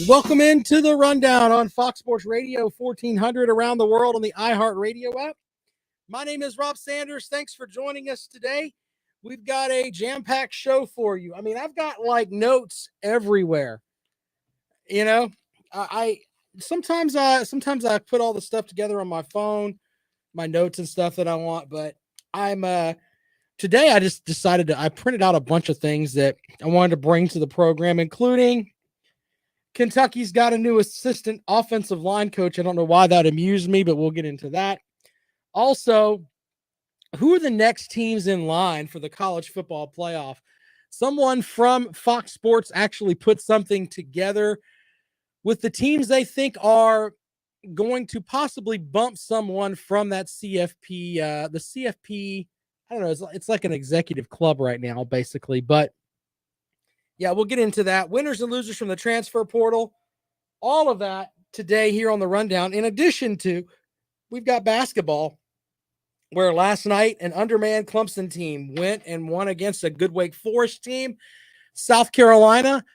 Welcome into the rundown on Fox Sports Radio 1400 around the world on the iHeartRadio app. My name is Rob Sanders. Thanks for joining us today. We've got a jam-packed show for you. I mean, I've got like notes everywhere. You know, I sometimes I put all the stuff together on my phone, my notes and stuff that I want, but I'm today I just decided I printed out a bunch of things that I wanted to bring to the program, including Kentucky's got a new assistant offensive line coach. I don't know why that amused me, but we'll get into that. Also, who are the next teams in line for the college football playoff? Someone from Fox Sports actually put something together with the teams they think are going to possibly bump someone from that CFP. The CFP, I don't know, it's like an executive club right now, basically, but yeah, we'll get into that. Winners and losers from the transfer portal. All of that today here on the rundown. In addition to, we've got basketball, where last night an undermanned Clemson team went and won against a good Wake Forest team. South Carolina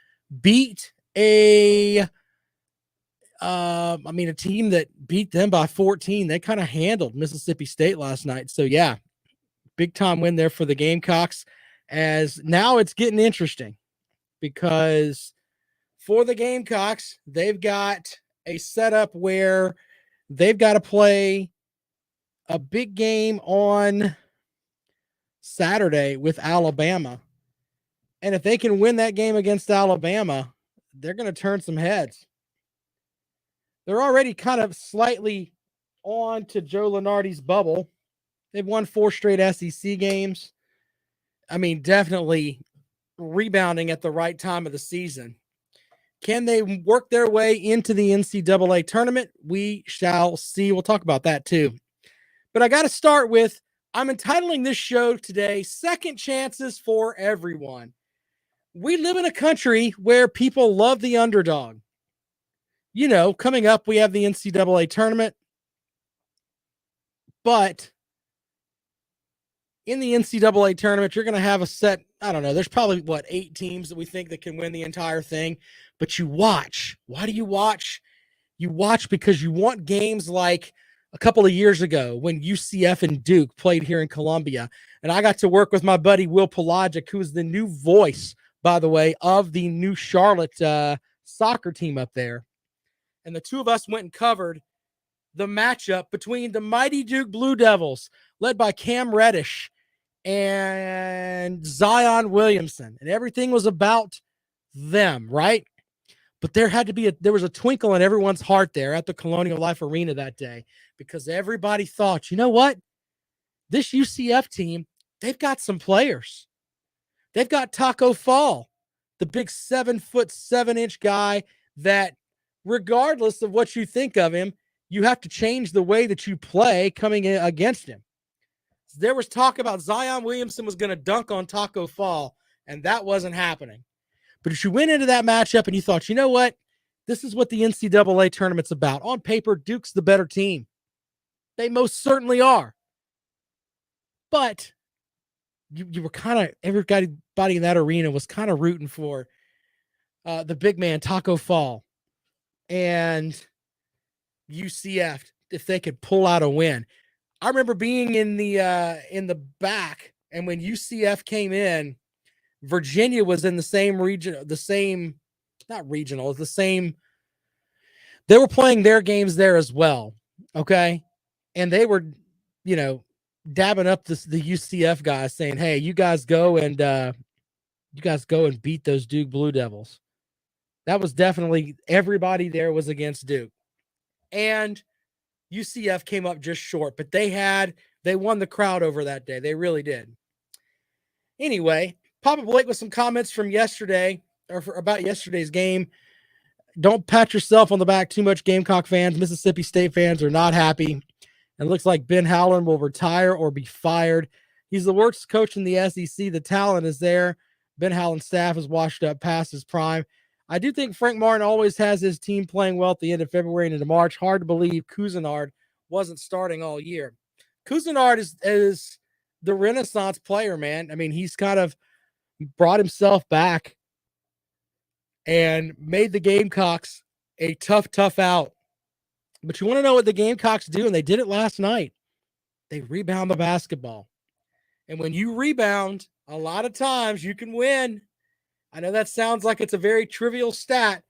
beat a team that beat them by 14. They kind of handled Mississippi State last night. So, yeah, big time win there for the Gamecocks, as now it's getting interesting. Because for the Gamecocks, they've got a setup where they've got to play a big game on Saturday with Alabama. And if they can win that game against Alabama, they're going to turn some heads. They're already kind of slightly on to Joe Lunardi's bubble. They've won 4 straight SEC games. I mean, definitely rebounding at the right time of the season. Can they work their way into the NCAA tournament? We shall see. We'll talk about that too. But I got to start with, I'm entitling this show today, Second Chances for Everyone. We live in a country where people love the underdog. You know, coming up, we have the NCAA tournament. But in the NCAA tournament, you're going to have a set, I don't know, there's probably, 8 teams that we think that can win the entire thing. But you watch. Why do you watch? You watch because you want games like a couple of years ago when UCF and Duke played here in Columbia. And I got to work with my buddy Will Pelagic, who is the new voice, by the way, of the new Charlotte soccer team up there. And the two of us went and covered the matchup between the mighty Duke Blue Devils, led by Cam Reddish and Zion Williamson, and everything was about them, right? But there was a twinkle in everyone's heart there at the Colonial Life Arena that day, because everybody thought, you know what? This UCF team, they've got some players. They've got Taco Fall, the big 7'7" guy that, regardless of what you think of him, you have to change the way that you play coming in against him. There was talk about Zion Williamson was going to dunk on Taco Fall, and that wasn't happening. But if you went into that matchup and you thought, you know what? This is what the NCAA tournament's about. On paper, Duke's the better team. They most certainly are. But you were kind of, everybody in that arena was kind of rooting for the big man, Taco Fall, and UCF, if they could pull out a win. I remember being in the back, and when UCF came in, Virginia was in the same region, they were playing their games there as well. Okay. And they were, dabbing up the UCF guys, saying, hey, you guys go and beat those Duke Blue Devils. That was definitely, everybody there was against Duke. And UCF came up just short, but they won the crowd over that day. They really did. Anyway, Papa Blake with some comments from yesterday, about yesterday's game. Don't pat yourself on the back too much, Gamecock fans. Mississippi State fans are not happy. It looks like Ben Howland will retire or be fired. He's the worst coach in the SEC. The talent is there. Ben Howland's staff is washed up past his prime. I do think Frank Martin always has his team playing well at the end of February and into March. Hard to believe Cousinard wasn't starting all year. Cousinard is the Renaissance player, man. I mean, he's kind of brought himself back and made the Gamecocks a tough out. But you want to know what the Gamecocks do, and they did it last night. They rebound the basketball. And when you rebound, a lot of times you can win. I know that sounds like it's a very trivial stat,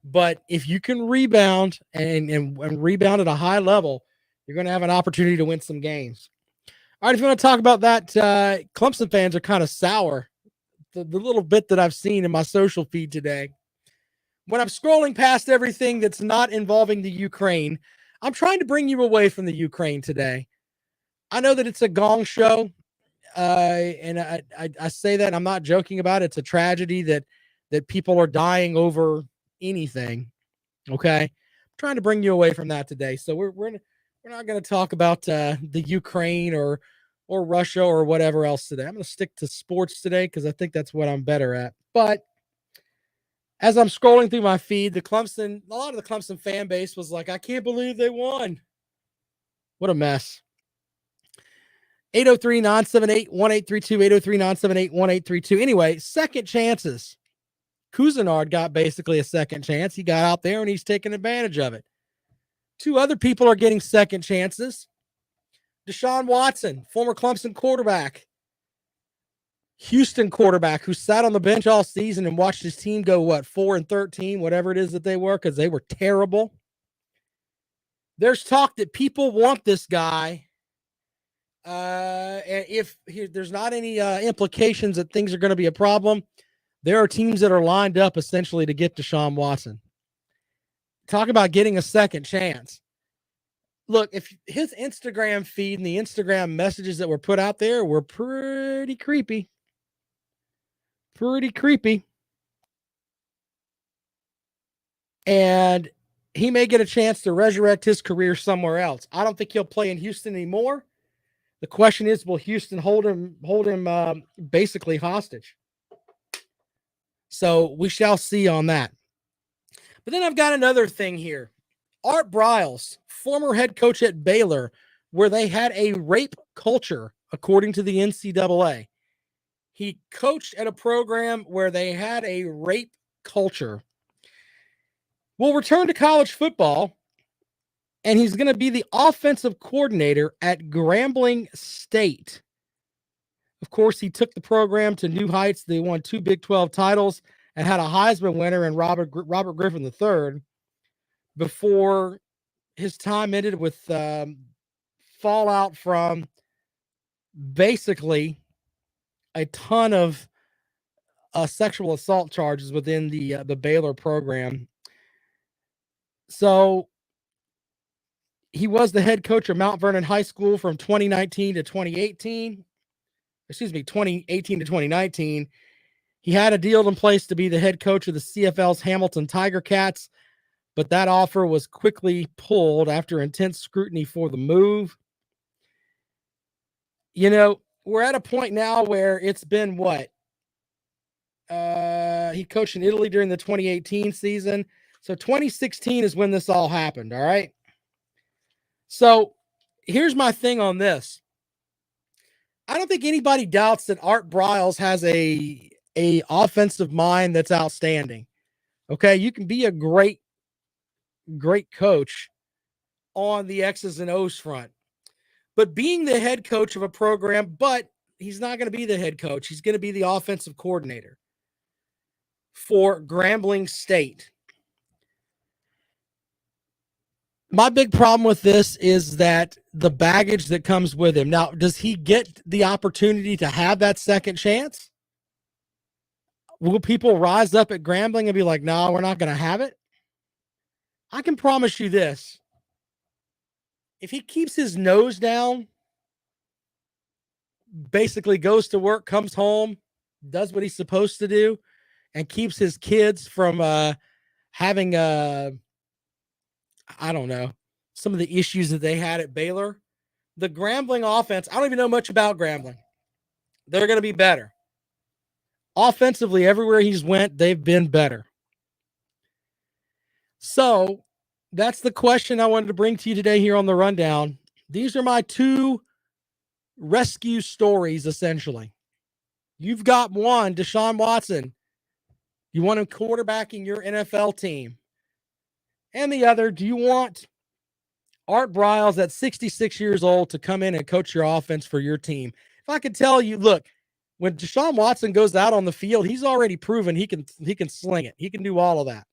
but if you can rebound and rebound at a high level, you're going to have an opportunity to win some games. All right, if you want to talk about that, Clemson fans are kind of sour. The little bit that I've seen in my social feed today. When I'm scrolling past everything that's not involving the Ukraine, I'm trying to bring you away from the Ukraine today. I know that it's a gong show, and I say that, I'm not joking about it. It's a tragedy that people are dying over anything. Okay, I'm trying to bring you away from that today. So we're not going to talk about the Ukraine or Russia or whatever else today. I'm going to stick to sports today because I think that's what I'm better at. But as I'm scrolling through my feed, a lot of the Clemson fan base was like, I can't believe they won. What a mess. 803-978-1832, 803-978-1832. Anyway, second chances. Cousinard got basically a second chance. He got out there and he's taking advantage of it. Two other people are getting second chances. Desean Watson, former Clemson quarterback, Houston quarterback, who sat on the bench all season and watched his team go, 4-13, whatever it is that they were, because they were terrible. There's talk that people want this guy. And if there's not any implications that things are going to be a problem, there are teams that are lined up essentially to get Desean Watson. Talk about getting a second chance. Look, if his Instagram feed and the Instagram messages that were put out there were pretty creepy. Pretty creepy. And he may get a chance to resurrect his career somewhere else. I don't think he'll play in Houston anymore. The question is, will Houston hold him basically hostage? So we shall see on that. But then I've got another thing here. Art Briles, former head coach at Baylor, where they had a rape culture, according to the NCAA. He coached at a program where they had a rape culture. Will return to college football, and he's going to be the offensive coordinator at Grambling State. Of course, he took the program to new heights. They won 2 Big 12 titles and had a Heisman winner in Robert Griffin III before his time ended with fallout from basically a ton of sexual assault charges within the Baylor program. So he was the head coach of Mount Vernon High School from 2019 to 2018. 2018 to 2019. He had a deal in place to be the head coach of the CFL's Hamilton Tiger Cats, but that offer was quickly pulled after intense scrutiny for the move. You know, we're at a point now where it's been what? He coached in Italy during the 2018 season. So 2016 is when this all happened, all right? So here's my thing on this. I don't think anybody doubts that Art Briles has a offensive mind that's outstanding. Okay, you can be a great coach on the X's and O's front. But being the head coach of a program, but he's not going to be the head coach. He's going to be the offensive coordinator for Grambling State. My big problem with this is that the baggage that comes with him. Now, does he get the opportunity to have that second chance? Will people rise up at Grambling and be like, no, we're not going to have it? I can promise you this. If he keeps his nose down, basically goes to work, comes home, does what he's supposed to do, and keeps his kids from having I don't know, some of the issues that they had at Baylor. The Grambling offense, I don't even know much about Grambling. They're going to be better. Offensively, everywhere he's went, they've been better. So that's the question I wanted to bring to you today here on the rundown. These are my two rescue stories, essentially. You've got one, Deshaun Watson. You want him quarterbacking your NFL team. And the other, do you want Art Briles at 66 years old to come in and coach your offense for your team? If I could tell you, look, when Deshaun Watson goes out on the field, he's already proven he can sling it. He can do all of that.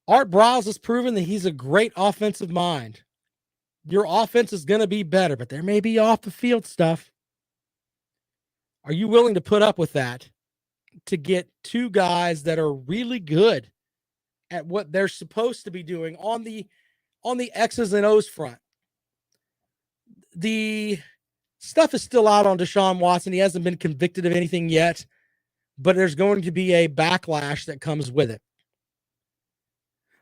Art Briles has proven that he's a great offensive mind. Your offense is going to be better, but there may be off the field stuff. Are you willing to put up with that to get two guys that are really good at what they're supposed to be doing on the X's and O's front? The stuff is still out on Deshaun Watson. He hasn't been convicted of anything yet, but there's going to be a backlash that comes with it.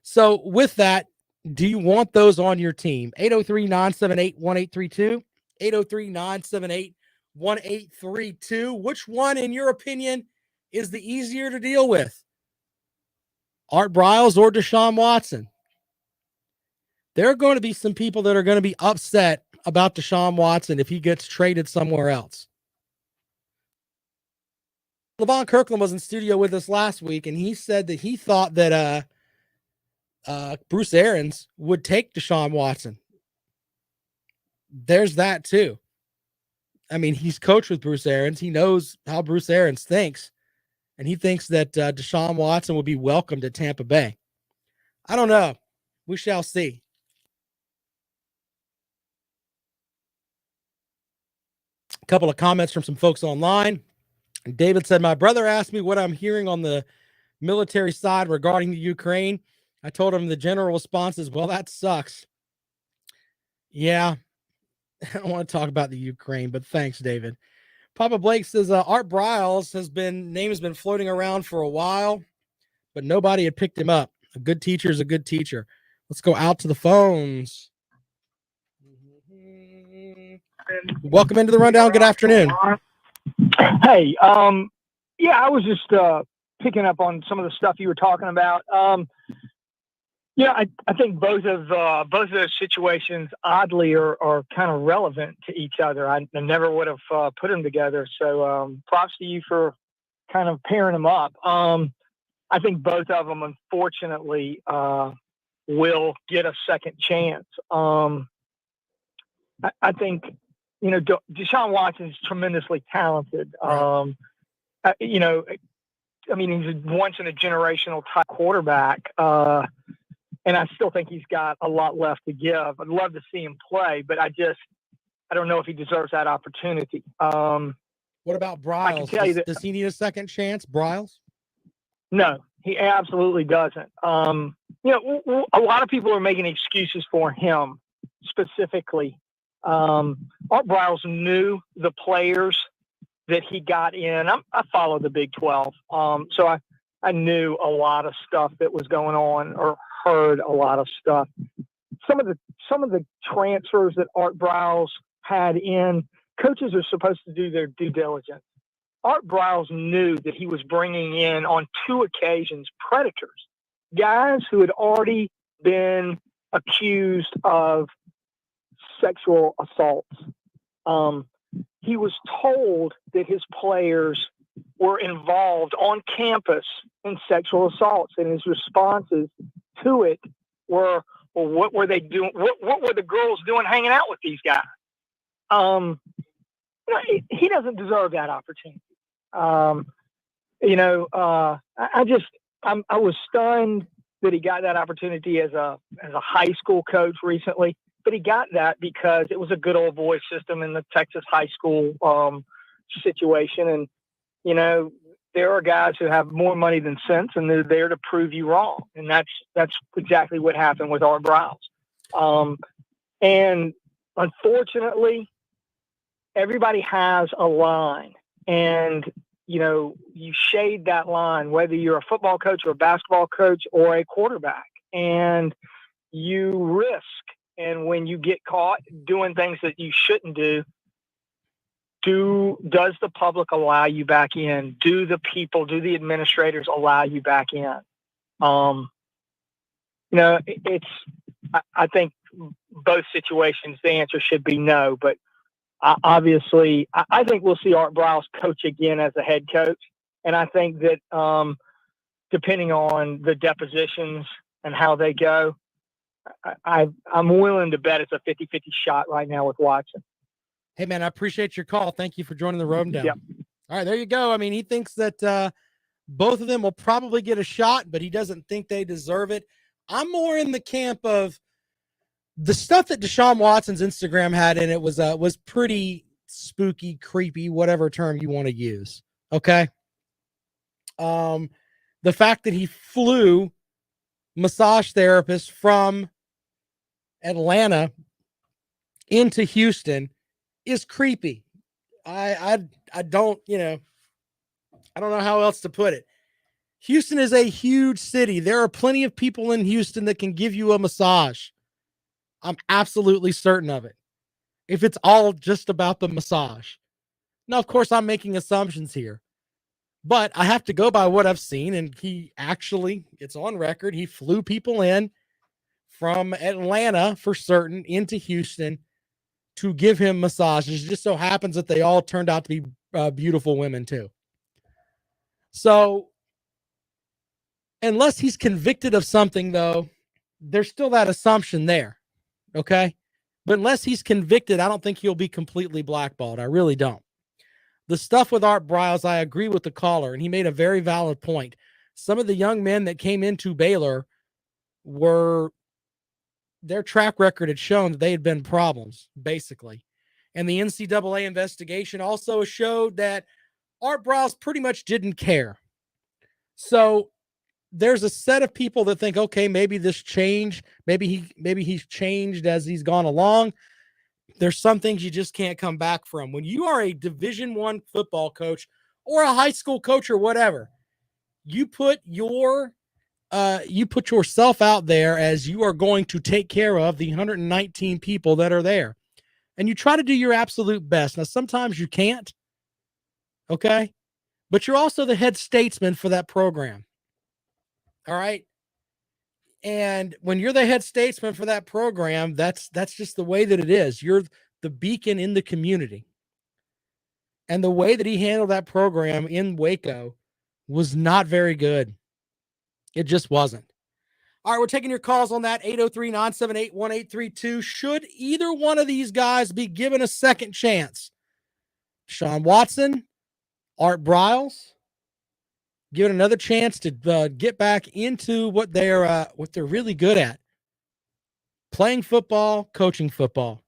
So with that, do you want those on your team? 803-978-1832, 803-978-1832. Which one, in your opinion, is the easier to deal with? Art Briles or Deshaun Watson? There are going to be some people that are going to be upset about Deshaun Watson if he gets traded somewhere else. LeVon Kirkland was in studio with us last week, and he said that he thought that Bruce Arians would take Deshaun Watson. There's that too. I mean, he's coached with Bruce Arians. He knows how Bruce Arians thinks, and he thinks that Deshaun Watson will be welcomed at Tampa Bay. I don't know. We shall see. A couple of comments from some folks online. David said, my brother asked me what I'm hearing on the military side regarding the Ukraine. I told him the general response is, well, that sucks. Yeah, I don't want to talk about the Ukraine, but thanks, David. Papa Blake says, Art Briles name has been floating around for a while, but nobody had picked him up. A good teacher is a good teacher. Let's go out to the phones. Welcome into the rundown. Good afternoon. Hey, yeah, I was just picking up on some of the stuff you were talking about. Yeah, I think both of those situations oddly are kind of relevant to each other. I never would have put them together. So props to you for kind of pairing them up. I think both of them, unfortunately, will get a second chance. I think, you know, Deshaun Watson is tremendously talented. You know, I mean, he's a once in a generational type quarterback. And I still think he's got a lot left to give. I'd love to see him play, but I don't know if he deserves that opportunity. What about Briles? Does he need a second chance, Briles? No, he absolutely doesn't. You know, a lot of people are making excuses for him specifically. Art Briles knew the players that he got in. I follow the Big 12. So I knew a lot of stuff that was going on, or heard a lot of stuff. Some of the transfers that Art Briles had in, coaches are supposed to do their due diligence. Art Briles knew that he was bringing in, on 2 occasions, predators, guys who had already been accused of sexual assaults. He was told that his players were involved on campus in sexual assaults, and his responses to it were, well, what were they doing? What were the girls doing hanging out with these guys? You know, he doesn't deserve that opportunity. You know, I was stunned that he got that opportunity as a high school coach recently, but he got that because it was a good old boy system in the Texas high school situation. And, you know, there are guys who have more money than sense, and they're there to prove you wrong. And that's exactly what happened with Art Briles. And unfortunately, everybody has a line, and, you know, you shade that line, whether you're a football coach or a basketball coach or a quarterback, and you risk. And when you get caught doing things that you shouldn't do, does the public allow you back in? Do the administrators allow you back in? You know, I think both situations, the answer should be no, but obviously I think we'll see Art Briles coach again as a head coach. And I think that depending on the depositions and how they go, I'm willing to bet it's a 50-50 shot right now with Watson. Hey, man, I appreciate your call. Thank you for joining the Road Down. Yep. All right, there you go. I mean, he thinks that both of them will probably get a shot, but he doesn't think they deserve it. I'm more in the camp of the stuff that Deshaun Watson's Instagram had in it was pretty spooky, creepy, whatever term you want to use. Okay. The fact that he flew massage therapists from Atlanta into Houston is creepy. I don't, I don't know how else to put it. Houston is a huge city. There are plenty of people in Houston that can give you a massage. I'm absolutely certain of it. If it's all just about the massage. Now, of course, I'm making assumptions here, but I have to go by what I've seen. And he actually, it's on record, he flew people in from Atlanta for certain into Houston to give him massages. It just so happens that they all turned out to be beautiful women too. So unless he's convicted of something, though, there's still that assumption there. Okay. But unless he's convicted, I don't think he'll be completely blackballed. I really don't. The stuff with Art Briles, I agree with the caller, and he made a very valid point. Some of the young men that came into Baylor their track record had shown that they had been problems, basically. And the NCAA investigation also showed that Art Briles pretty much didn't care. So there's a set of people that think, okay, maybe this changed. Maybe he's changed as he's gone along. There's some things you just can't come back from. When you are a Division I football coach or a high school coach or whatever, you put yourself out there as you are going to take care of the 119 people that are there. And you try to do your absolute best. Now, sometimes you can't. Okay. But you're also the head statesman for that program. All right. And when you're the head statesman for that program, that's just the way that it is. You're the beacon in the community. And the way that he handled that program in Waco was not very good. It just wasn't. All right, we're taking your calls on that, 803-978-1832. Should either one of these guys be given a second chance? Deshaun Watson, Art Briles, given another chance to get back into what they're really good at. Playing football, coaching football.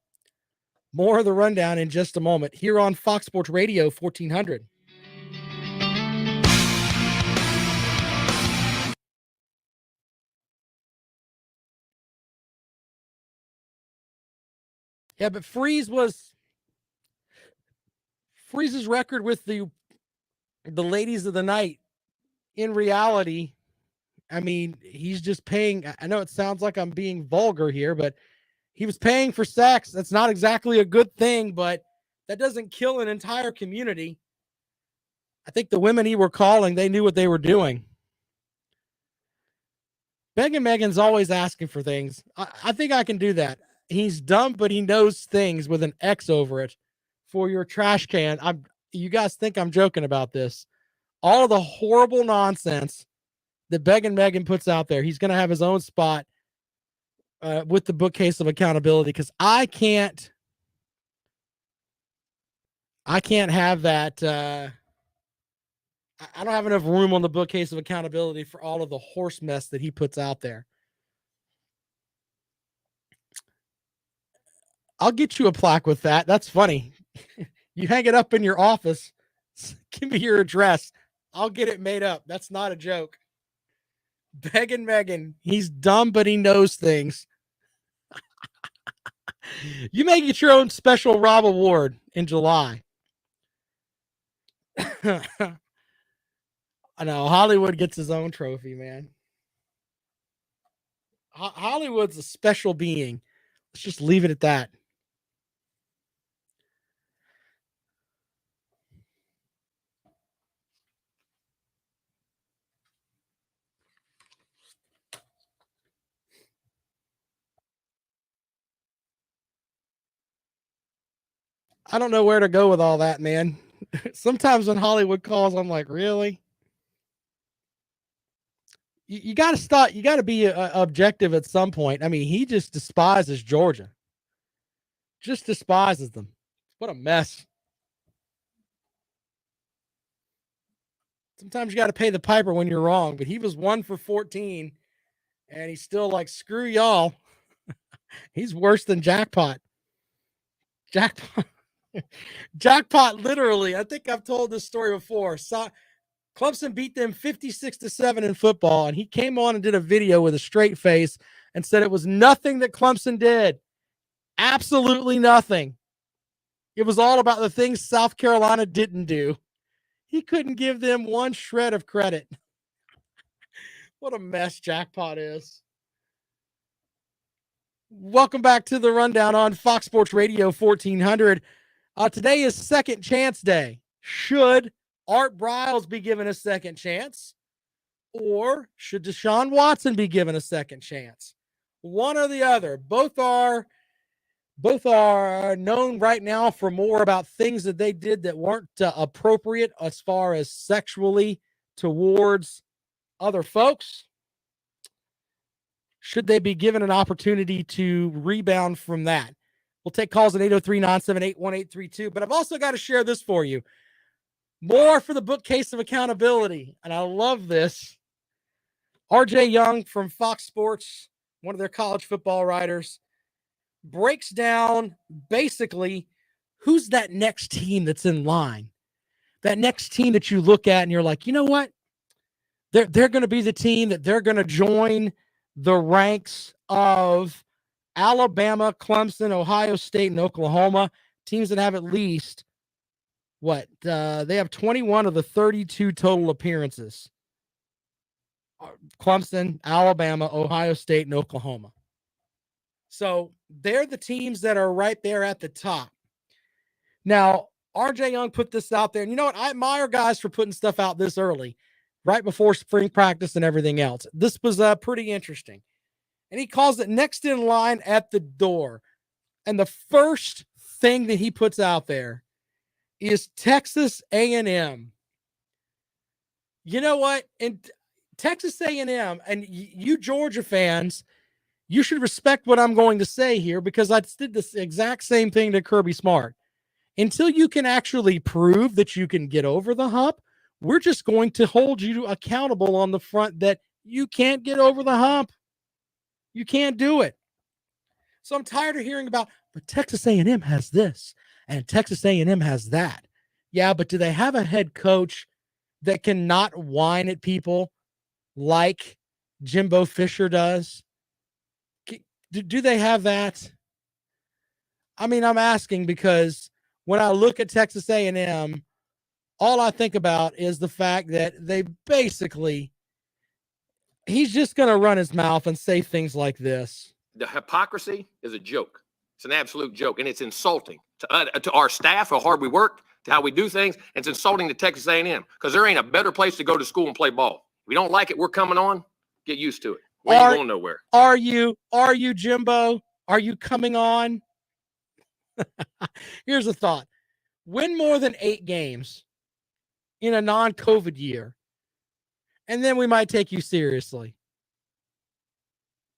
More of the rundown in just a moment here on Fox Sports Radio 1400. Yeah, but Freeze's record with the ladies of the night, in reality, I mean, he's just paying. I know it sounds like I'm being vulgar here, but he was paying for sex. That's not exactly a good thing, but that doesn't kill an entire community. I think the women he were calling, they knew what they were doing. Megan's always asking for things. I think I can do that. He's dumb, but he knows things with an X over it for your trash can. You guys think I'm joking about this. All of the horrible nonsense that Megan puts out there, he's going to have his own spot with the bookcase of accountability, because I can't have that. I don't have enough room on the bookcase of accountability for all of the horse mess that he puts out there. I'll get you a plaque with that. That's funny. You hang it up in your office. Give me your address. I'll get it made up. That's not a joke. Megan, he's dumb, but he knows things. You may get your own special Rob Award in July. I know Hollywood gets his own trophy, man. Hollywood's a special being. Let's just leave it at that. I don't know where to go with all that, man. Sometimes when Hollywood calls, I'm like, really? You got to stop. You got to be objective at some point. I mean, he just despises Georgia. Just despises them. What a mess. Sometimes you got to pay the piper when you're wrong, but he was 1 for 14 and he's still like, screw y'all. He's worse than Jackpot. Jackpot, literally. I think I've told this story before. Clemson beat them 56-7 in football, and he came on and did a video with a straight face and said it was nothing that Clemson did. Absolutely nothing. It was all about the things South Carolina didn't do. He couldn't give them one shred of credit. What a mess Jackpot is. Welcome back to the Rundown on Fox Sports Radio 1400. Today is Second Chance Day. Should Art Briles be given a second chance? Or should Deshaun Watson be given a second chance? One or the other. Both are known right now for more about things that they did that weren't appropriate as far as sexually towards other folks. Should they be given an opportunity to rebound from that? We'll take calls at 803-978-1832. But I've also got to share this for you. More for the bookcase of accountability. And I love this. RJ Young from Fox Sports, one of their college football writers, breaks down basically who's that next team that's in line. That next team that you look at and you're like, you know what? They're going to be the team that they're going to join the ranks of Alabama, Clemson, Ohio State, and Oklahoma, teams that have at least, they have 21 of the 32 total appearances. Clemson, Alabama, Ohio State, and Oklahoma. So they're the teams that are right there at the top. Now, RJ Young put this out there, and you know what? I admire guys for putting stuff out this early, right before spring practice and everything else. This was pretty interesting. And he calls it next in line at the door. And the first thing that he puts out there is Texas A&M. You know what? In Texas A&M, and you Georgia fans, you should respect what I'm going to say here because I did this exact same thing to Kirby Smart. Until you can actually prove that you can get over the hump, we're just going to hold you accountable on the front that you can't get over the hump. You can't do it. So I'm tired of hearing about, but Texas A&M has this and Texas A&M has that. Yeah, but do they have a head coach that cannot whine at people like Jimbo Fisher does? Do they have that? I mean, I'm asking because when I look at Texas A&M, all I think about is the fact that they basically, he's just going to run his mouth and say things like this. The hypocrisy is a joke. It's an absolute joke, and it's insulting to our staff, how hard we work, to how we do things. And it's insulting to Texas A&M because there ain't a better place to go to school and play ball. If we don't like it, we're coming on. Get used to it. We ain't going nowhere. Are you, Jimbo? Are you coming on? Here's a thought. Win more than 8 games in a non-COVID year, and then we might take you seriously.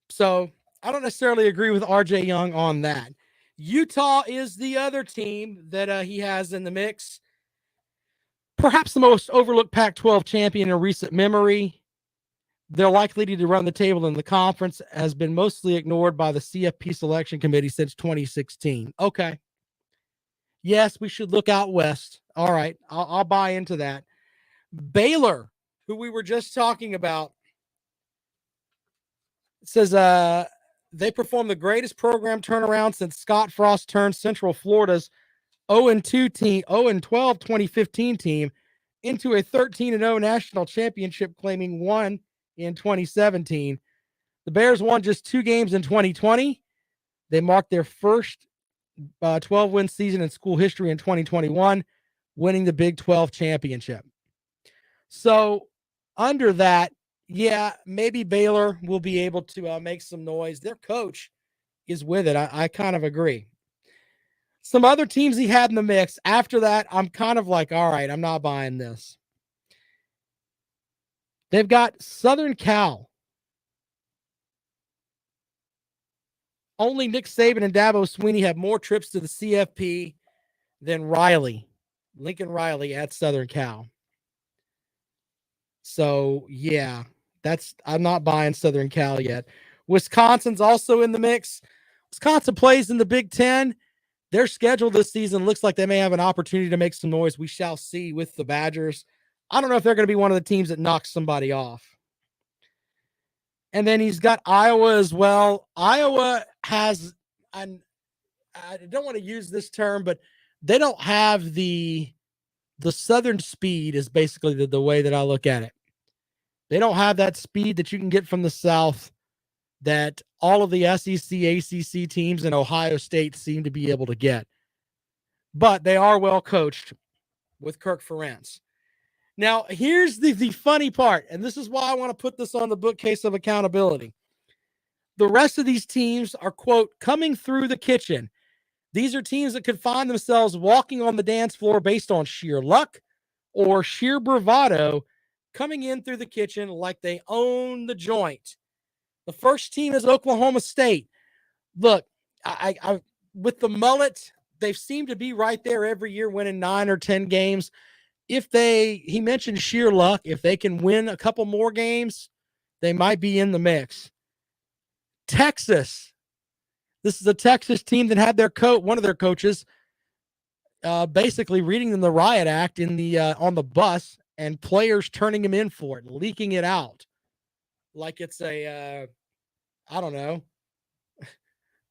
So I don't necessarily agree with RJ Young on that. Utah is the other team that he has in the mix. Perhaps the most overlooked Pac-12 champion in recent memory. Their likely to run the table in the conference has been mostly ignored by the CFP selection committee since 2016. Okay. Yes, we should look out west. All right. I'll buy into that. Baylor, who we were just talking about, says they performed the greatest program turnaround since Scott Frost turned Central Florida's 0-2 team, 0-12 2015 team into a 13-0 national championship, claiming one in 2017. The Bears won just 2 games in 2020. They marked their first 12-win season in school history in 2021, winning the Big 12 championship. So under that, yeah, maybe Baylor will be able to make some noise. Their coach is with it. I kind of agree. Some other teams he had in the mix. After that, I'm kind of like, all right, I'm not buying this. They've got Southern Cal. Only Nick Saban and Dabo Swinney have more trips to the CFP than Lincoln Riley at Southern Cal. So, yeah, I'm not buying Southern Cal yet. Wisconsin's also in the mix. Wisconsin plays in the Big Ten. Their schedule this season looks like they may have an opportunity to make some noise. We shall see with the Badgers. I don't know if they're going to be one of the teams that knocks somebody off. And then he's got Iowa as well. Iowa has, I don't want to use this term, but they don't have the Southern speed is basically the way that I look at it. They don't have that speed that you can get from the South that all of the SEC, ACC teams and Ohio State seem to be able to get. But they are well coached with Kirk Ferentz. Now, here's the funny part, and this is why I want to put this on the bookcase of accountability. The rest of these teams are, quote, coming through the kitchen. These are teams that could find themselves walking on the dance floor based on sheer luck or sheer bravado, coming in through the kitchen like they own the joint. The first team is Oklahoma State. Look, I with the mullet, they seem to be right there every year, winning 9 or 10 games. He mentioned sheer luck. If they can win a couple more games, they might be in the mix. Texas. This is a Texas team that had one of their coaches basically reading them the riot act on the bus, and players turning him in for it, leaking it out like it's I don't know,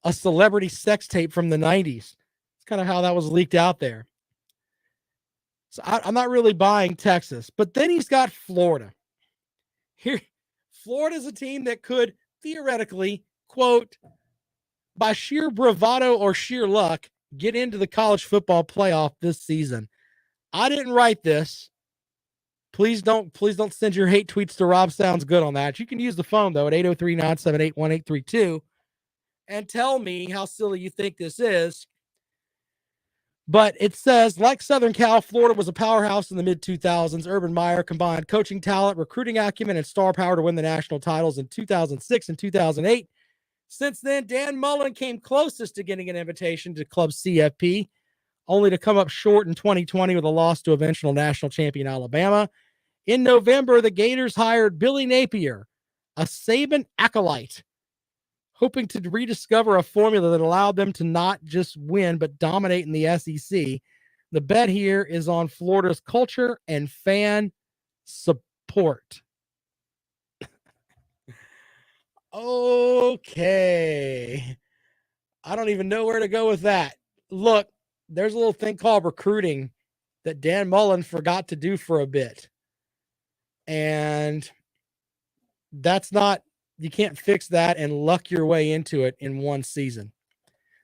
a celebrity sex tape from the 90s. It's kind of how that was leaked out there. So I'm not really buying Texas. But then he's got Florida. Here, Florida's a team that could theoretically, quote, by sheer bravado or sheer luck, get into the college football playoff this season. I didn't write this. Please don't send your hate tweets to Rob Sounds Good on that. You can use the phone, though, at 803-978-1832 and tell me how silly you think this is. But it says, like Southern Cal, Florida was a powerhouse in the mid-2000s. Urban Meyer combined coaching talent, recruiting acumen, and star power to win the national titles in 2006 and 2008. Since then, Dan Mullen came closest to getting an invitation to Club CFP, only to come up short in 2020 with a loss to eventual national champion Alabama. In November, the Gators hired Billy Napier, a Saban acolyte, hoping to rediscover a formula that allowed them to not just win, but dominate in the SEC. The bet here is on Florida's culture and fan support. Okay. I don't even know where to go with that. Look, there's a little thing called recruiting that Dan Mullen forgot to do for a bit. And you can't fix that and luck your way into it in one season.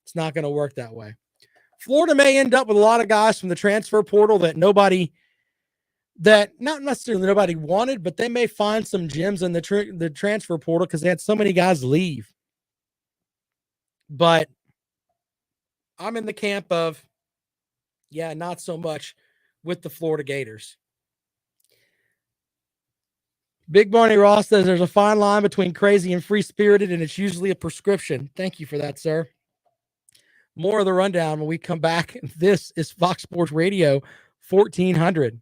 It's not going to work that way. Florida may end up with a lot of guys from the transfer portal that not necessarily nobody wanted, but they may find some gems in the transfer portal because they had so many guys leave. But I'm in the camp of, not so much with the Florida Gators. Big Barney Ross says there's a fine line between crazy and free-spirited, and it's usually a prescription. Thank you for that, sir. More of the rundown when we come back. This is Fox Sports Radio 1400.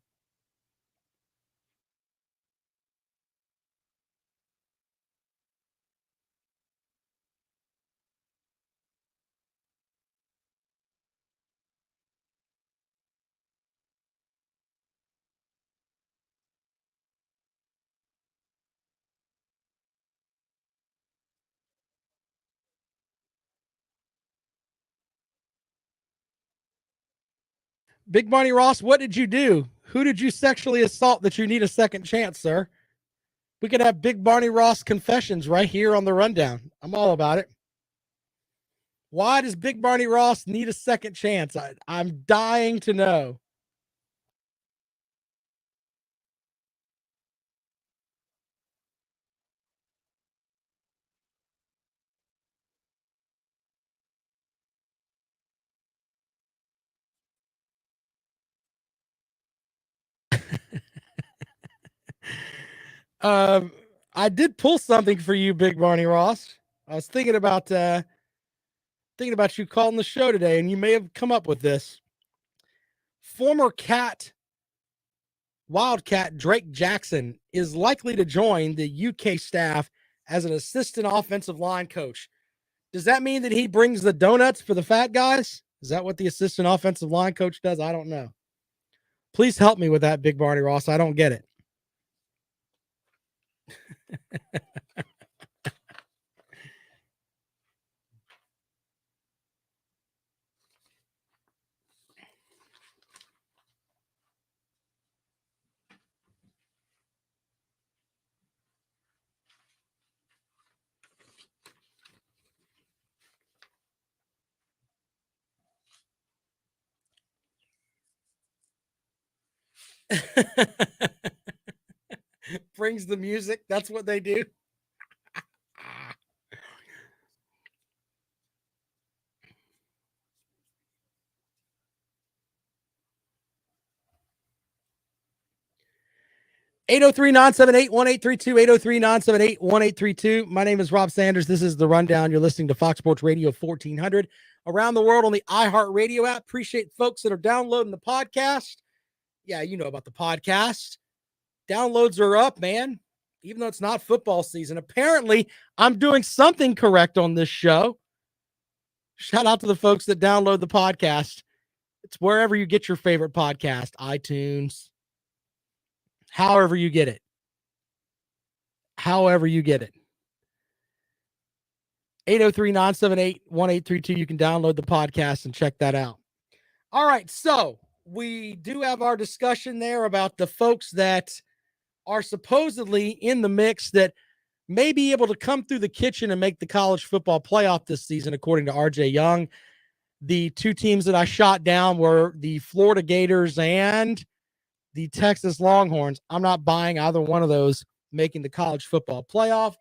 Big Barney Ross, what did you do? Who did you sexually assault that you need a second chance, sir? We could have Big Barney Ross confessions right here on the rundown. I'm all about it. Why does Big Barney Ross need a second chance? I'm dying to know. I did pull something for you, Big Barney Ross. I was thinking about you calling the show today, and you may have come up with this. Former Wildcat Drake Jackson is likely to join the UK staff as an assistant offensive line coach. Does that mean that he brings the donuts for the fat guys? Is that what the assistant offensive line coach does? I don't know. Please help me with that, Big Barney Ross. I don't get it. Brings the music. That's what they do. 803-978-1832, 803-978-1832. My name is Rob Sanders. This is The Rundown. You're listening to Fox Sports Radio 1400 around the world on the iHeartRadio app. Appreciate folks that are downloading the podcast. Yeah, you know about the podcast. Downloads are up, man, even though it's not football season. Apparently, I'm doing something correct on this show. Shout out to the folks that download the podcast. It's wherever you get your favorite podcast, iTunes, however you get it. However you get it. 803-978-1832. You can download the podcast and check that out. All right, so we do have our discussion there about the folks that are supposedly in the mix that may be able to come through the kitchen and make the college football playoff this season, according to RJ Young. The two teams that I shot down were the Florida Gators and the Texas Longhorns. I'm not buying either one of those making the college football playoff.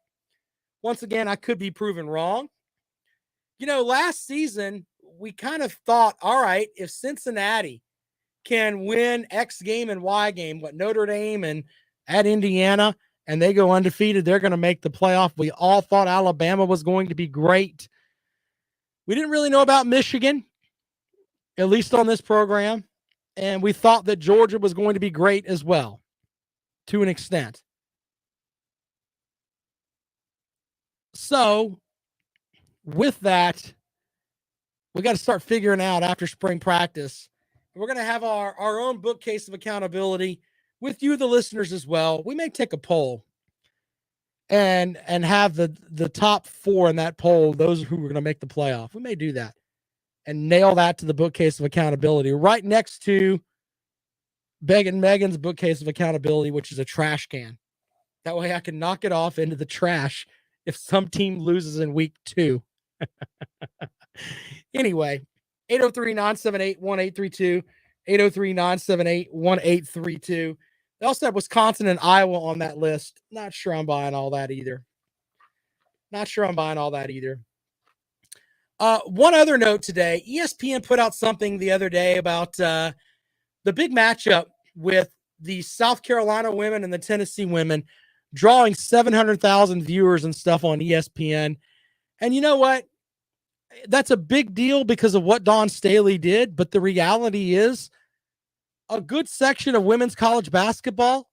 Once again, I could be proven wrong. You know, last season, we kind of thought, all right, if Cincinnati can win X game and Y game, what Notre Dame and at Indiana, and they go undefeated, they're going to make the playoff. We all thought Alabama was going to be great. We didn't really know about Michigan, at least on this program. And we thought that Georgia was going to be great as well, to an extent. So, with that, we got to start figuring out after spring practice. We're going to have our own bookcase of accountability with you, the listeners, as well. We may take a poll and have the top four in that poll, those who are going to make the playoff. We may do that and nail that to the bookcase of accountability right next to Megan's bookcase of accountability, which is a trash can. That way I can knock it off into the trash if some team loses in week 2. Anyway, 803-978-1832, 803-978-1832. They also have Wisconsin and Iowa on that list. Not sure I'm buying all that either. One other note today, ESPN put out something the other day about the big matchup with the South Carolina women and the Tennessee women, drawing 700,000 viewers and stuff on ESPN. And you know what? That's a big deal because of what Dawn Staley did. But the reality is a good section of women's college basketball,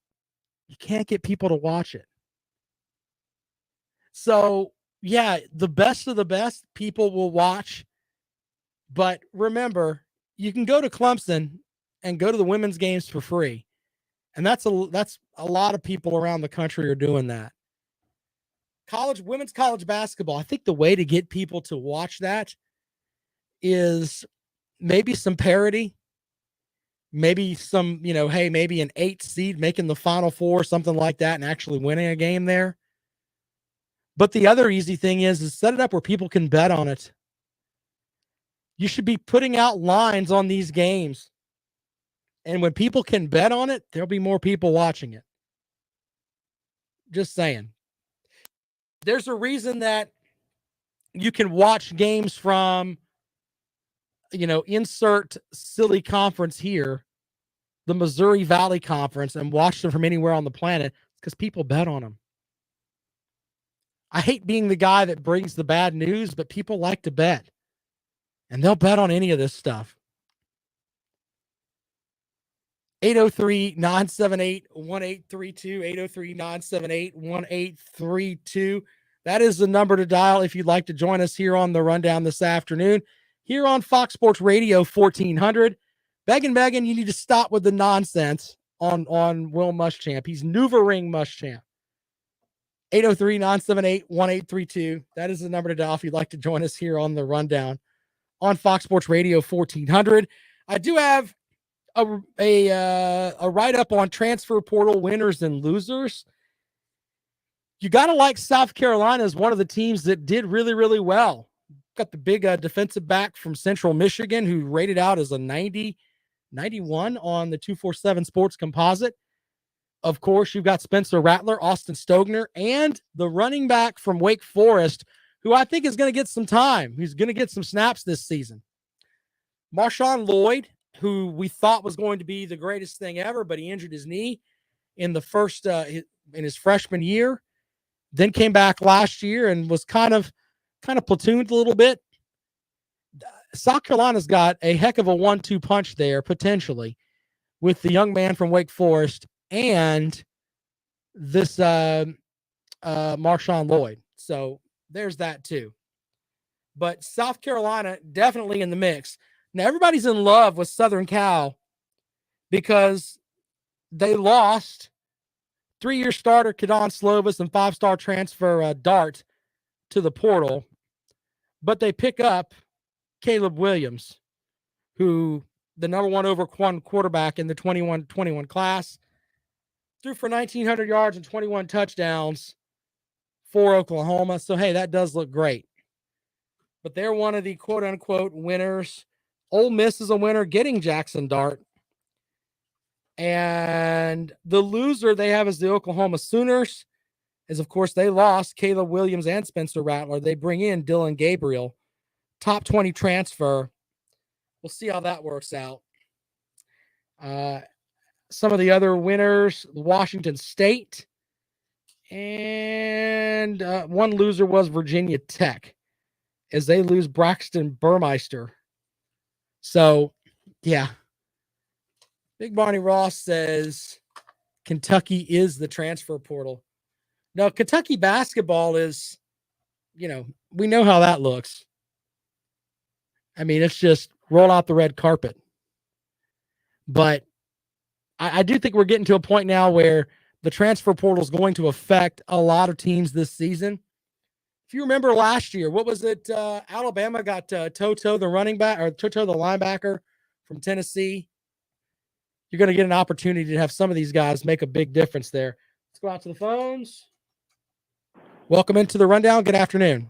you can't get people to watch it. So, yeah, the best of the best people will watch. But remember, you can go to Clemson and go to the women's games for free. And that's a lot of people around the country are doing that. Women's college basketball, I think the way to get people to watch that is maybe some parity, maybe some, hey, maybe an 8 seed making the Final Four, something like that, and actually winning a game there. But the other easy thing is set it up where people can bet on it. You should be putting out lines on these games. And when people can bet on it, there'll be more people watching it. Just saying. There's a reason that you can watch games from, insert silly conference here, the Missouri Valley Conference, and watch them from anywhere on the planet. because people bet on them. I hate being the guy that brings the bad news, but people like to bet. And they'll bet on any of this stuff. 803-978-1832, 803-978-1832. That is the number to dial if you'd like to join us here on the Rundown this afternoon, here on Fox Sports Radio 1400. Megan, you need to stop with the nonsense on Will Muschamp. He's Nouvering Muschamp. 803-978-1832. That is the number to dial if you'd like to join us here on the Rundown on Fox Sports Radio 1400. I do have a write-up on transfer portal winners and losers. You got to like South Carolina as one of the teams that did really, really well. Got the big defensive back from Central Michigan who rated out as a 91 on the 247 Sports Composite. Of course, you've got Spencer Rattler, Austin Stogner, and the running back from Wake Forest, who I think is going to get some time. He's going to get some snaps this season. Marshawn Lloyd, who we thought was going to be the greatest thing ever, but he injured his knee in the first in his freshman year, then came back last year and was kind of platooned a little bit. South Carolina's got a heck of a 1-2 punch there, potentially, with the young man from Wake Forest and this Marshawn Lloyd. So there's that too. But South Carolina definitely in the mix. Now, everybody's in love with Southern Cal because they lost 3-year starter Kadon Slovis and 5-star transfer Dart to the portal. But they pick up Caleb Williams, who the number one overall quarterback in the 21 class, threw for 1,900 yards and 21 touchdowns for Oklahoma. So, hey, that does look great. But they're one of the quote-unquote winners. Ole Miss is a winner getting Jackson Dart. And the loser they have is the Oklahoma Sooners, is, of course, they lost Caleb Williams and Spencer Rattler. They bring in Dylan Gabriel, top 20 transfer. We'll see how that works out. Some of the other winners, Washington State, and one loser was Virginia Tech, as they lose Braxton Burmeister. So, yeah. Big Barney Ross says Kentucky is the transfer portal. Now, Kentucky basketball is, we know how that looks. I mean, it's just roll out the red carpet. But I do think we're getting to a point now where the transfer portal is going to affect a lot of teams this season. If you remember last year, what was it? Alabama got Toto, the running back, or Toto, the linebacker from Tennessee. You're going to get an opportunity to have some of these guys make a big difference there. Let's go out to the phones. Welcome into the Rundown. Good afternoon.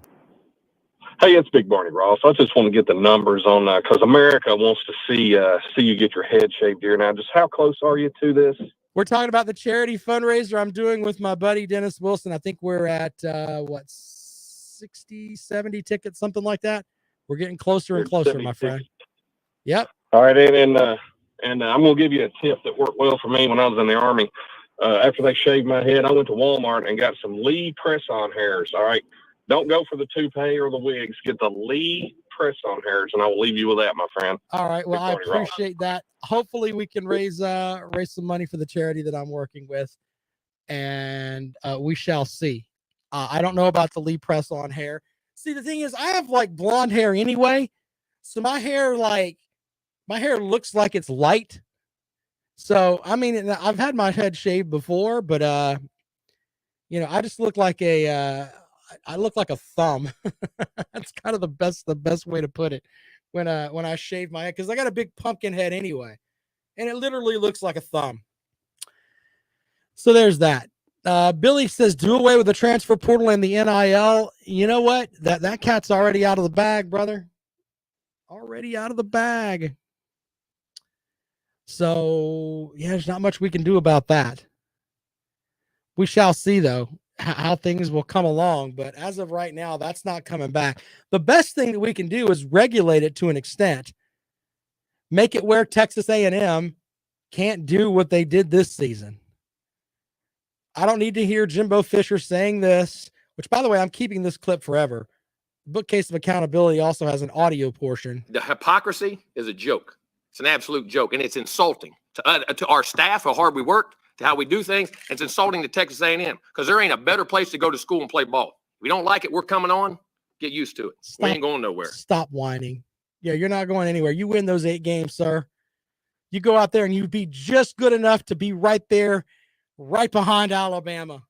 Hey, it's Big Barney Ross. I just want to get the numbers on that because America wants to see you get your head shaved here. Now, just how close are you to this? We're talking about the charity fundraiser I'm doing with my buddy Dennis Wilson. I think we're at, 60, 70 tickets, something like that. We're getting closer and closer, my friend. Yep. All right, and I'm going to give you a tip that worked well for me when I was in the Army. After they shaved my head, I went to Walmart and got some Lee press-on hairs, all right? Don't go for the toupee or the wigs. Get the Lee press-on hairs, and I will leave you with that, my friend. All right. Well, I appreciate that. Hopefully we can raise some money for the charity that I'm working with, and we shall see. I don't know about the Lee press-on hair. See, the thing is, I have, blonde hair anyway, so my hair looks like it's light. So, I mean, I've had my head shaved before, but, I just look like I look like a thumb. That's kind of the best way to put it when I shave my head, because I got a big pumpkin head anyway, and it literally looks like a thumb. So there's that. Billy says, do away with the transfer portal and the NIL. You know what? That cat's already out of the bag, brother. Already out of the bag. So, yeah, there's not much we can do about that. We shall see, though, how things will come along. But as of right now, that's not coming back. The best thing that we can do is regulate it to an extent. Make it where Texas A&M can't do what they did this season. I don't need to hear Jimbo Fisher saying this, which, by the way, I'm keeping this clip forever. Bookcase of Accountability also has an audio portion. The hypocrisy is a joke. It's an absolute joke, and it's insulting to our staff, how hard we work, to how we do things. And it's insulting to Texas A&M because there ain't a better place to go to school and play ball. If we don't like it, we're coming on. Get used to it. We ain't going nowhere. Stop whining. Yeah, you're not going anywhere. You win those 8 games, sir. You go out there and you be just good enough to be right there, right behind Alabama.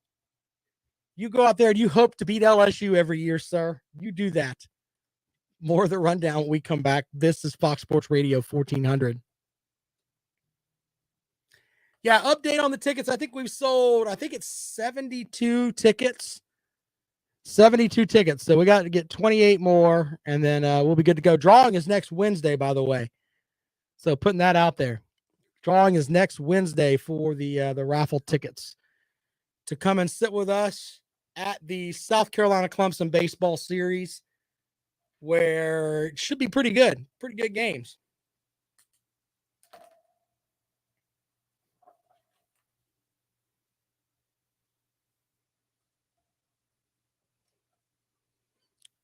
You go out there and you hope to beat LSU every year, sir. You do that. More of the rundown when we come back. This is Fox Sports Radio 1400. Yeah, update on the tickets. I think we've sold, it's 72 tickets. 72 tickets. So we got to get 28 more, and then we'll be good to go. Drawing is next Wednesday, by the way. So putting that out there. Drawing is next Wednesday for the raffle tickets to come and sit with us at the South Carolina Clemson baseball series, where it should be pretty good games.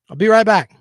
I'll be right back.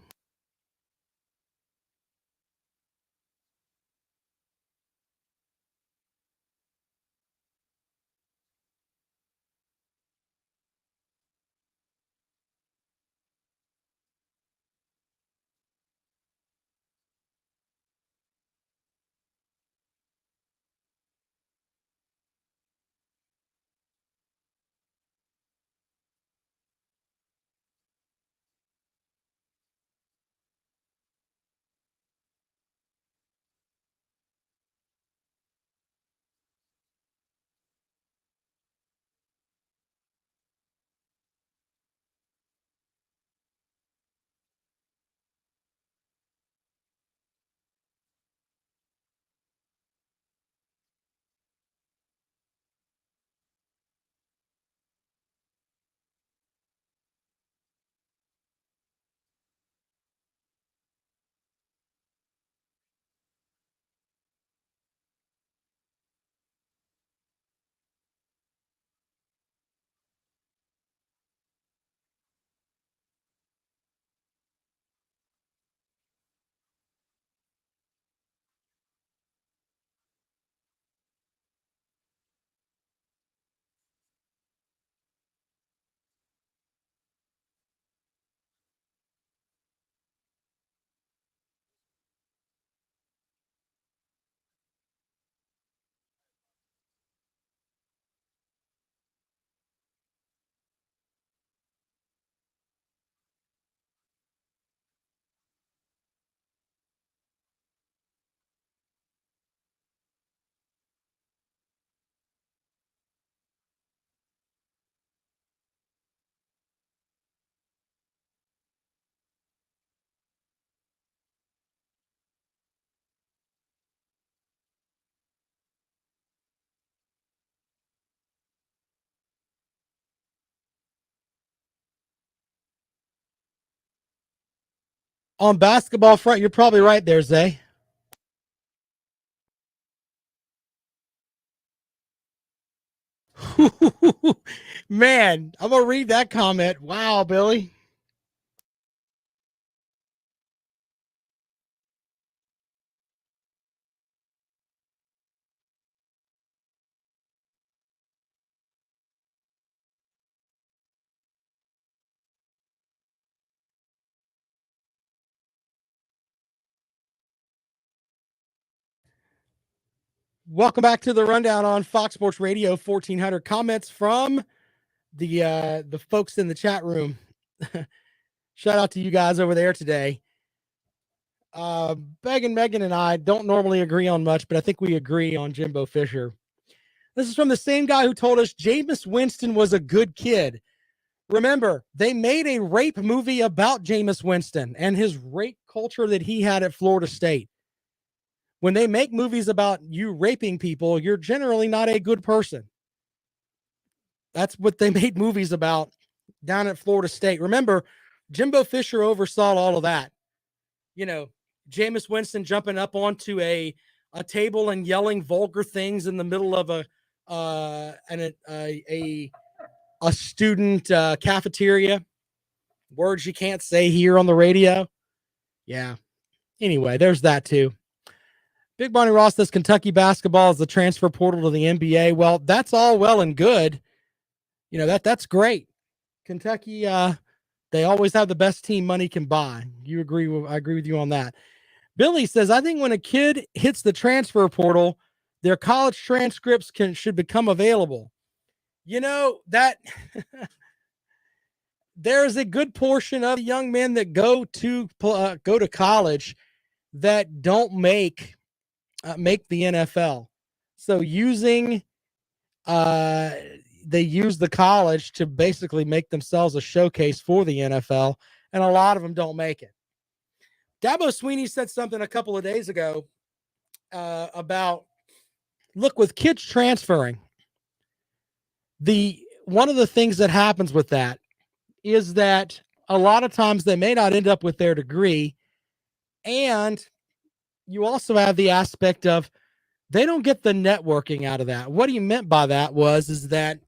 On basketball front, you're probably right there, Zay. Man, I'm going to read that comment. Wow, Billy. Welcome back to the rundown on Fox Sports Radio 1400. Comments from the folks in the chat room. Shout out to you guys over there today. Megan and I don't normally agree on much, but I think we agree on Jimbo Fisher. This is from the same guy who told us Jameis Winston was a good kid. Remember, they made a rape movie about Jameis Winston and his rape culture that he had at Florida State. When they make movies about you raping people, you're generally not a good person. That's what they made movies about down at Florida State. Remember, Jimbo Fisher oversaw all of that. You know, Jameis Winston jumping up onto a table and yelling vulgar things in the middle of a a student cafeteria. Words you can't say here on the radio. Yeah. Anyway, there's that too. Big Bonnie Ross says Kentucky basketball is the transfer portal to the NBA. Well, that's all well and good. You know, that's great. Kentucky, they always have the best team money can buy. I agree with you on that. Billy says, I think when a kid hits the transfer portal, their college transcripts should become available. You know, that there's a good portion of young men that go to college that don't make the NFL. So they use the college to basically make themselves a showcase for the NFL, and a lot of them don't make it. Dabo Sweeney said something a couple of days ago about, look, with kids transferring, one of the things that happens with that is that a lot of times they may not end up with their degree, and you also have the aspect of they don't get the networking out of that. What he meant by that is that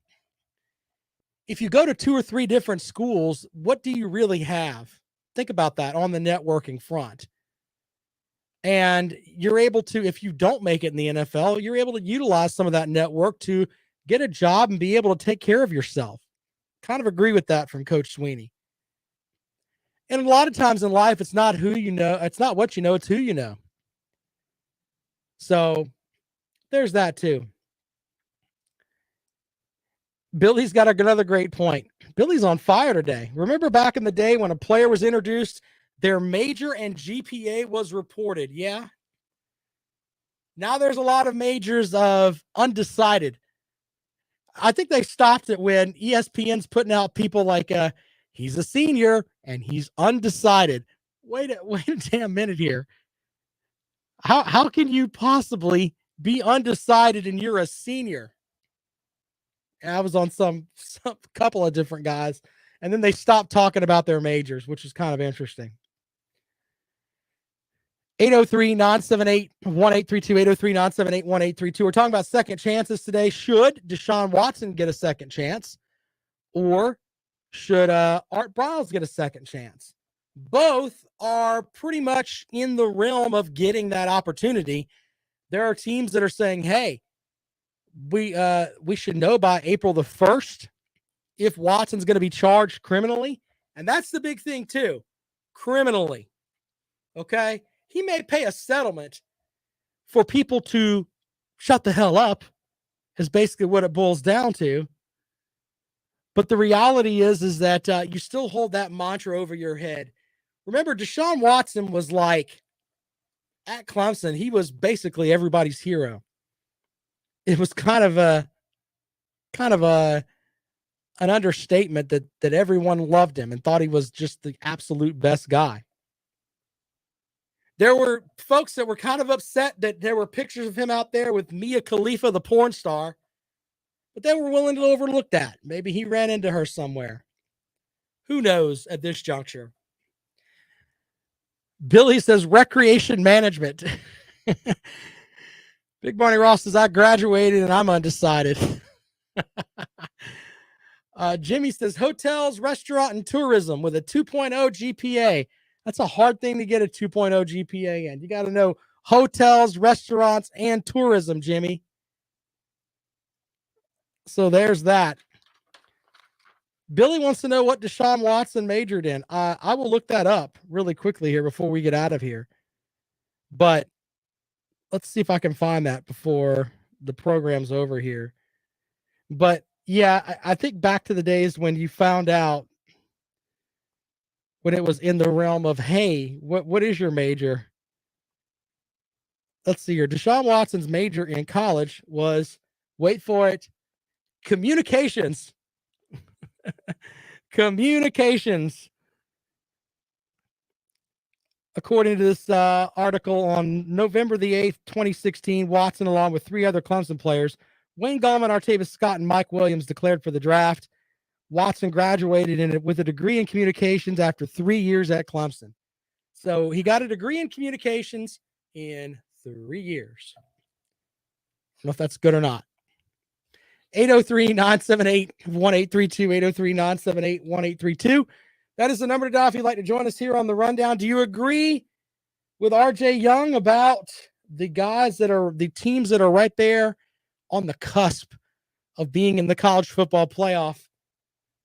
if you go to 2 or 3 different schools, what do you really have? Think about that on the networking front. And you're able to, if you don't make it in the NFL, you're able to utilize some of that network to get a job and be able to take care of yourself. Kind of agree with that from Coach Sweeney. And a lot of times in life, it's not who you know, it's not what you know, it's who you know. So there's that too. Billy's got another great point. Billy's on fire today. Remember back in the day when a player was introduced, their major and GPA was reported. Yeah. Now there's a lot of majors of undecided. I think they stopped it when ESPN's putting out people like, he's a senior and he's undecided. Wait a damn minute here. How can you possibly be undecided and you're a senior? And I was on some couple of different guys, and then they stopped talking about their majors, which is kind of interesting. 803-978-1832, 803-978-1832. We're talking about second chances today. Should Deshaun Watson get a second chance, or should Art Briles get a second chance? Both are pretty much in the realm of getting that opportunity. There are teams that are saying, hey, we should know by April the 1st if Watson's going to be charged criminally. And that's the big thing too, criminally. Okay. He may pay a settlement for people to shut the hell up is basically what it boils down to. But the reality is that you still hold that mantra over your head. Remember, Deshaun Watson was like, at Clemson, he was basically everybody's hero. It was kind of an understatement that everyone loved him and thought he was just the absolute best guy. There were folks that were kind of upset that there were pictures of him out there with Mia Khalifa, the porn star, but they were willing to overlook that. Maybe he ran into her somewhere. Who knows at this juncture? Billy says recreation management. Big Barney Ross says, I graduated and I'm undecided. Jimmy says hotels, restaurant, and tourism with a 2.0 GPA. That's a hard thing to get a 2.0 GPA in. You got to know hotels, restaurants, and tourism, Jimmy. So there's that. Billy wants to know what Deshaun Watson majored in. I will look that up really quickly here before we get out of here. But let's see if I can find that before the program's over here. But yeah, I think back to the days when you found out when it was in the realm of, hey, what is your major? Let's see here. Deshaun Watson's major in college was, wait for it, communications. Communications. According to this article, on November the 8th, 2016, Watson, along with 3 other Clemson players, Wayne Gallman, Artavis Scott, and Mike Williams, declared for the draft. Watson graduated with a degree in communications after 3 years at Clemson. So he got a degree in communications in 3 years. I don't know if that's good or not. 803-978-1832, 803-978-1832. That is the number to dial if you'd like to join us here on the Rundown. Do you agree with RJ Young about the teams that are right there on the cusp of being in the college football playoff?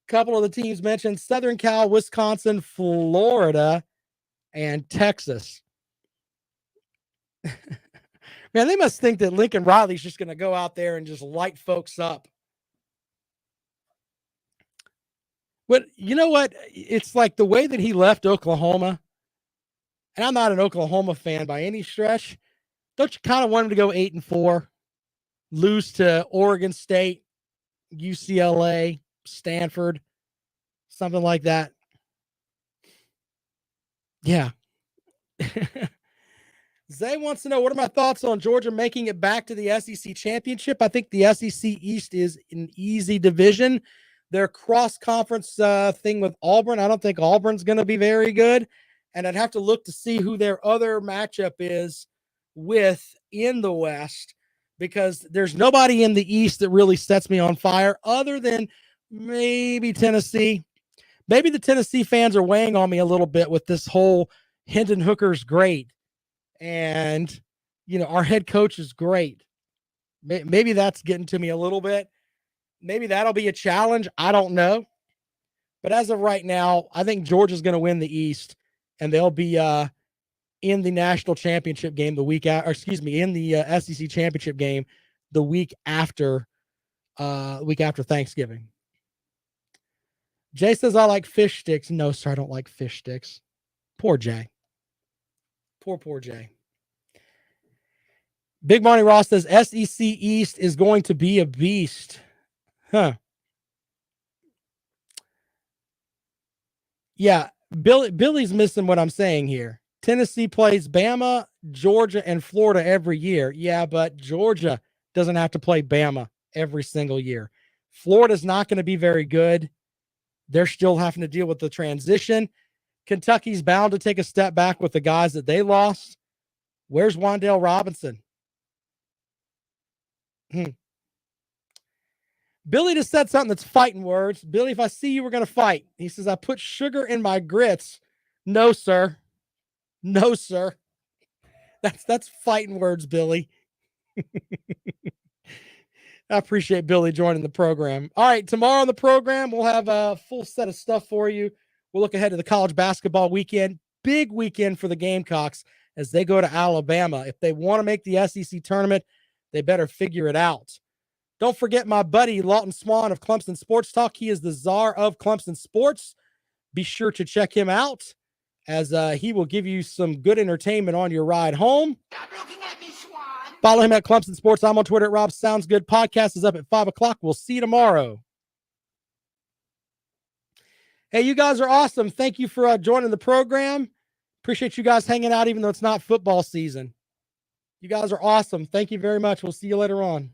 A couple of the teams mentioned: Southern Cal, Wisconsin, Florida, and Texas. Man, they must think that Lincoln Riley's just going to go out there and just light folks up. But you know what? It's like the way that he left Oklahoma, and I'm not an Oklahoma fan by any stretch. Don't you kind of want him to go 8-4, lose to Oregon State, UCLA, Stanford, something like that? Yeah. Zay wants to know, what are my thoughts on Georgia making it back to the SEC championship? I think the SEC East is an easy division. Their cross-conference thing with Auburn, I don't think Auburn's going to be very good. And I'd have to look to see who their other matchup is with in the West, because there's nobody in the East that really sets me on fire other than maybe Tennessee. Maybe the Tennessee fans are weighing on me a little bit with this whole Hendon Hooker's great. And, our head coach is great. Maybe that's getting to me a little bit. Maybe that'll be a challenge. I don't know. But as of right now, I think Georgia's going to win the East, and they'll be in the national championship game in the SEC championship game the week after Thanksgiving. Jay says, I like fish sticks. No, sir, I don't like fish sticks. Poor Jay. Poor Jay. Big Money Ross says SEC East is going to be a beast. Huh. Yeah, Billy's missing what I'm saying here. Tennessee plays Bama, Georgia, and Florida every year. Yeah, but Georgia doesn't have to play Bama every single year. Florida's not going to be very good. They're still having to deal with the transition. Kentucky's bound to take a step back with the guys that they lost. Where's Wan'Dale Robinson? Billy just said something that's fighting words. Billy, if I see you, we're going to fight. He says, I put sugar in my grits. No, sir. No, sir. That's fighting words, Billy. I appreciate Billy joining the program. All right, tomorrow on the program, we'll have a full set of stuff for you. We'll look ahead to the college basketball weekend. Big weekend for the Gamecocks as they go to Alabama. If they want to make the SEC tournament, they better figure it out. Don't forget my buddy Lawton Swan of Clemson Sports Talk. He is the czar of Clemson Sports. Be sure to check him out, as he will give you some good entertainment on your ride home. Follow him at Clemson Sports. I'm on Twitter at Rob Sounds Good. Podcast is up at 5 o'clock. We'll see you tomorrow. Hey, you guys are awesome. Thank you for joining the program. Appreciate you guys hanging out, even though it's not football season. You guys are awesome. Thank you very much. We'll see you later on.